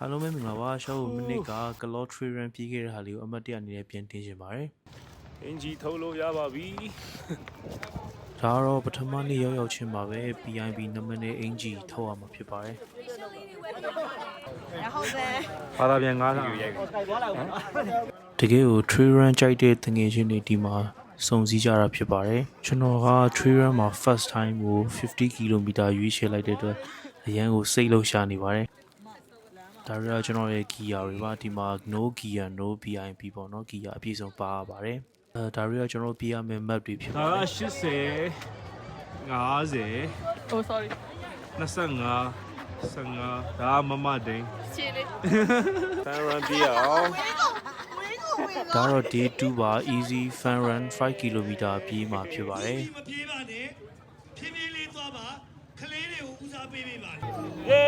Hello မင်္ဂလာပါရှောက်မိနစ်က Calotree Run ပြေးခဲ့တဲ့ဟာလေးကိုအမှတ်တရအနေနဲ့ပြန်တင်ချင်ပါတယ်အင်ဂျီထုတ်လို့ရပါပြီဒါတော့ပထမနေ့ရောက်ချင်းပါပဲ PIB နံပါတ်နဲ့အင်ဂျီထုတ်ရမှာဖြစ်ပါတယ်ဘာသာပြန်90ယူရိုက်တကယ်ကို Tree Run ကြိုက်တဲ့တငယ်ချင်းတွေဒီမှာစုံစည်းကြတာဖြစ်ပါတယ်ကျွန်တော်က Tree Run မှာ first time ကို50 km ရွေးချယ်လိုက်တဲ့အတွက်အရန်ကိုစိတ်လှုပ်ရှားနေပါတယ်ဒါရီကကျွန်တော်ရဲ့ gear တွေပါဒီမှာ no gear no PIB ပေါ့နော် gear အပြည့်စုံပါပါတယ်ဒါရီကကျွန်တော်ပြရမယ့် map တွေဖြစ်ပါတယ်ဒါက80 50 Oh sorry 25 15ဒါမမဒိန်ရှင်းလေးဖန်ရန်ပြအောင်ဒါတော့ day 2ပါ easy fun run 5 km ပြေးမှာဖြစ်ပါတယ်မပြေးပါနဲ့ဖြည်းဖြည်းလေးသွားပါခလေးတွေကိုဦးစားပေးပေးပါเย้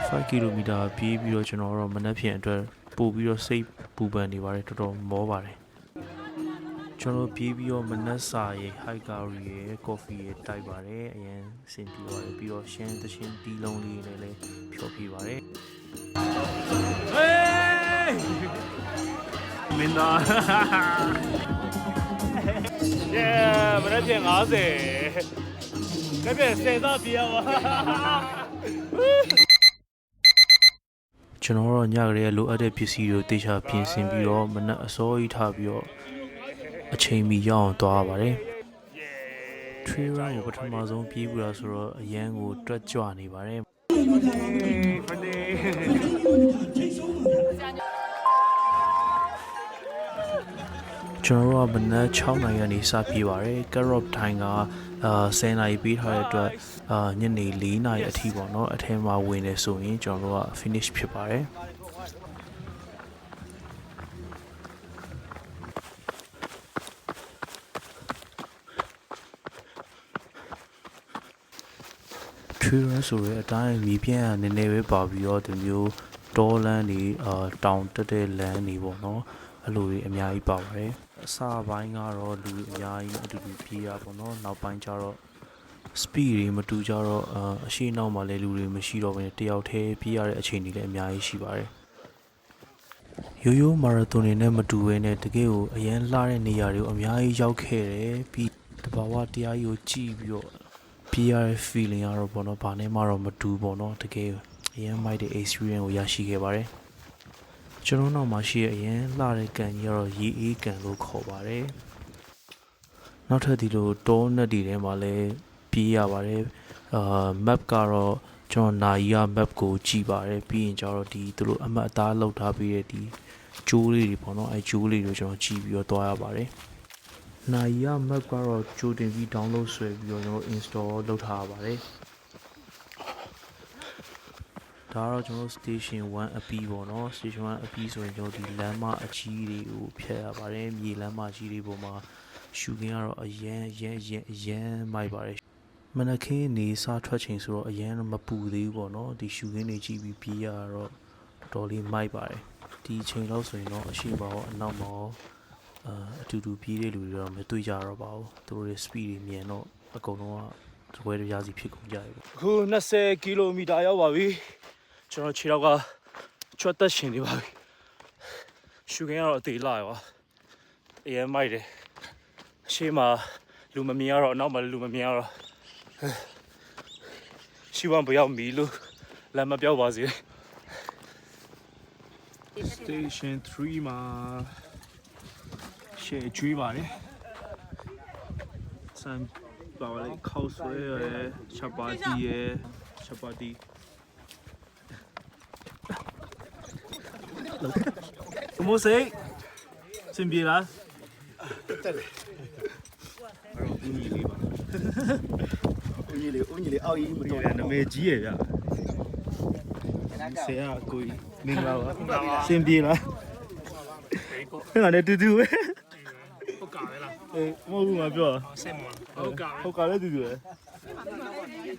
5 km ပြေးပြီးတော့ကျွန်တော်တို့မနက်ဖြန်အတွက်ပို့ပြီးတော့စိတ်ပူပန်နေပါတယ်တော်တော်မောပါတယ်ကျွန်တော်ပြေးပြီးတော့မနက်စာရေ hiker ရေ coffee ရေတိုက်ပါတယ်အရင်အဆင်ပြေပါတယ်ပြီးတော့ရှင်းသချင်းတီးလုံးလေးနဲ့လည်းဖြောပြပါတယ်ဟေးမင်းသား yeah မနေ့ပြန်50ကဲပြန်စေတော့ပြရပါကျွန်တော်တို့ညကလေးလိုအပ်တဲ့ပစ္စည်းတွေတေချာပြင်ဆင်ပြီးတော့မနက်အစောကြီးထားပြီးတော့အချိန်မီရအောင်သွားပါတယ် Tree Run ကိုပထမဆုံးပြေးပြီးတော့ဆိုတော့အရန်ကိုတွက်ကြွနေပါတယ်ကျွန်တော်တို့ကမနက်6နာရီကနေစပြေးပါတယ် Carrot Time က10နာရီပေးထားတဲ့အတွက်ညနေ4နာရီအထိပေါ့နော်အထဲမှာဝင်နေဆိုရင်ကျွန်တော်တို့က finish ဖြစ်ပါတယ်Tree Run ဆိုရဲအတိုင်းမြေပြန့်ကနည်းနည်းပဲပါပြီးတော့ဒီမျိုးတောလန်းတွေတောင်တက်တဲ့လမ်းတွေပေါ့နော်အဲ့လိုတွေအများကြီးပါပါတယ်အစပိုင်းကတော့လူအများကြီးအတူတူပြေးရပါတော့နောက်ပိုင်းကျတော့ speed တွေမတူကြတော့အရှိနောက်မှာလည်းလူတွေမရှိတော့ဘဲတယောက်တည်းပြေးရတဲ့အချိန်တွေလည်းအများကြီးရှိပါတယ်ရိုးရိုးမာရသွန်တွေနဲ့မတူဘဲနဲ့တကယ်ကိုအရန်လှတဲ့နေရာတွေကိုအများကြီးရောက်ခဲ့တယ်ပြီးတဘာဝတရားကြီးကိုကြည့်ပြီးတော့ပြေးရတဲ့ feeling ကတော့ပေါ့နော်ဘာနဲ့မှတော့မတူပေါ့နော်တကယ်အရန်မိုက်တဲ့ experience ကိုရရှိခဲ့ပါတယ်ကျွန်တော်နောက်မှာရှိတဲ့အရင်လှတဲ့ကန်ကြီးကတော့ရေအေးကန်လို့ခေါ်ပါတယ်နောက်ထပ်ဒီလိုတောနက်တွေထဲမှာလည်းပြေးရပါတယ်map ကတော့ကျွန်တော်နာယီက map ကိုကြည့်ပါတယ်ပြီးရင်ကျတော့ဒီသူတို့အမှတ်အသားလောက်ထားပြီးတဲ့ဒီကျိုးလေးတွေပေါ့နော်အဲကျိုးလေးတွေကျွန်တော်ကြည့်ပြီးတော့သွားရပါတယ်နာယီက map ကတော့ကြိုတင်ပြီး download ဆွဲပြီးတော့ကျွန်တော် install လုပ်ထားရပါတယ်ဒါကတော့ကျွန်တော် station 1အပီးပေါ့နော် station 1အပီးဆိုရင်ကျွန်တော်ဒီလမ်းမအကြီးတွေကိုဖျက်ရပါတယ်မြေလမ်းမကြီးတွေပေါ်မှာရှူခင်းကတော့အရန်မိုက်ပါတယ်မနက်ခင်းနေစားထွက်ချိန်ဆိုတော့အရန်မပူသေးဘူးပေါ့နော်ဒီရှူခင်းတွေကြည့်ပြီးပြေးရတော့တော်လေးမိုက်ပါတယ်ဒီချိန်လောက်ဆိုရင်တော့အရှိမရောအနောက်မရောအတူတူပြေးတဲ့လူတွေတော့မတွေ့ကြတော့ပါဘူးသူတို့ရဲ့ speed တွေမြင်တော့အကုန်လုံးကတပွဲတပြားစီဖြစ်ကုန်ကြတယ်ပေါ့အခု20ကီလိုမီတာရောက်ပါပြီကျွန်တော်ခြေတော့ကချွတ်သက်ရှင်နေပါပြီရှူခင်းကတော့အသေးလာရောအရင်မိုက်တယ်အရှိမလူမမြင်ရတော့နောက်မှလူမမြင်ရတော့希望不要迷路လမ်းမပြောက်ပါစေ Station 3မှာရှေ့ကျွေးပါတယ်စံပါလေခောက်ဆွဲရယ်ချက်ပါတီရယ်ချက်ပါတီဘမိုးစိတ်စင်ပြေလားတက်တယ်အဲ့တော့ဦးကြီးလေးပါဦးကြီးလေးအောက်ကြီးမတော်နာမည်ကြီးရဗျဆရာကိုမင်္ဂလာပါစင်ပြေလားဟဲ့လည်းတူတူပဲဟုတ်ကားလေလားအေးမဟုတ်ဘူးငါပြောစင်မဟုတ်ကားလေတူတူပဲ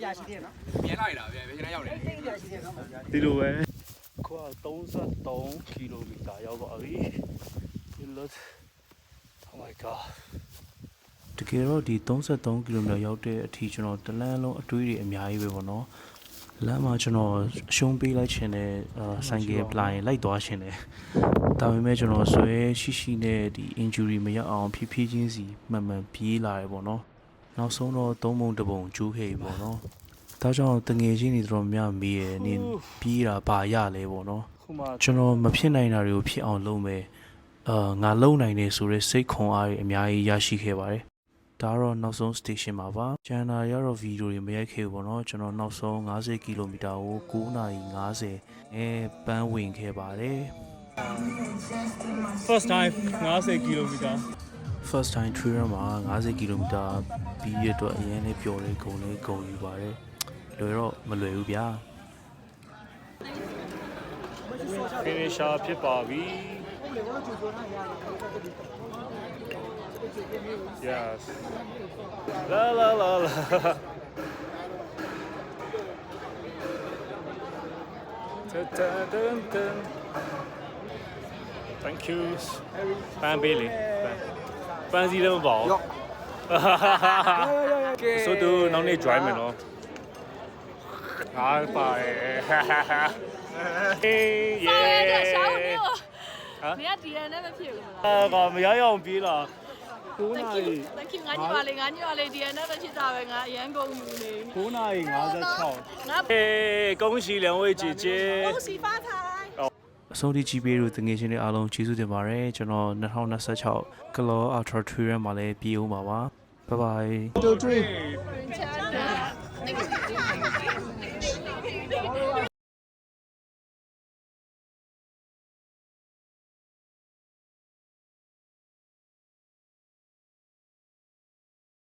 ပြရှိတယ်နော်ပြန်လာရတာပြန်ပြန်ရောက်တယ်ဒီလိုပဲခွာ33ကီလိုမီတာရောက်ပါပြီဒီလို Oh my god တကယ်တော့ဒီ33ကီလိုမီတာရောက်တဲ့အထိကျွန်တော်တလန်းလုံးအတွေးတွေအများကြီးပဲပေါ့နော်လမ်းမှာကျွန်တော်အရှုံးပေးလိုက်ခြင်းနဲ့ဆိုင်ကယ်ပလိုင်းလိုက်သွားခြင်းနဲ့ဒါပေမဲ့ကျွန်တော်ဆွဲရှိနဲ့ဒီ injury မရအောင်ဖြည်းဖြည်းချင်းစီမှန်မှန်ပြေးလာတယ်ပေါ့နော်နောက်ဆုံးတော့3ပုံ1ပုံကျိုးခဲ့ပြီပေါ့နော်ဒါကြောင့်တငယ်ချင်းတွေတော်တော်များမေးရနင်ပြေးတာဘာရလဲပေါ့နော် ခုမှ ကျွန်တော်မဖြစ်နိုင်တာတွေကိုဖြစ်အောင်လုပ်မယ်ငါလုံနိုင်တယ်ဆိုရဲစိတ်ခွန်အားတွေအများကြီးရရှိခဲ့ပါတယ်ဒါကတော့နောက်ဆုံး station မှာပါကျန်တာရတော့ဗီဒီယိုတွေမရိုက်ခဲ့ဘူးပေါ့နော်ကျွန်တော်နောက်ဆုံး50ကီလိုမီတာကို9:50နဲ့ပန်းဝင်ခဲ့ပါတယ် first time 50 km first time trail မှာ50ကီလိုမီတာပြီးရတော့အရင်လေးပျော်လေးဂုံလေးဂုံယူပါတယ်လွယ်တော့မလွယ်ဘူးဗျာ finisher ဖြစ်ပါပြီ yes la la la la thank you ပန်းပေးလေပန်းစီလည်းမပေါ့ဆိုတော့နောက်နေ့ join မယ်နော်အားပါရဲ့ဆောင်းရတဲ့ဆောင်းနေကိုမင်းကဒီရနဲ့မဖြစ်ဘူးလား ကောမရရအောင်ပြေးလာ9 Thank နာ you ရီ Thank you ငါညွှာလေးဒီရနဲ့ပဲဖြစ်တာပဲငါအရန်ကုန်ယူနေ 9နာရီ56 ငါ 恭喜两位姐姐恭喜发财အဆုံးထိကြည့်ပေးလို့တငယ်ချင်းတွေအားလုံးကျေးဇူးတင်ပါတယ်ကျွန်တော်2026 Color Ultra Trail မှာလည်းပြေးဦးပါပါ bye bye ချမ်းသာ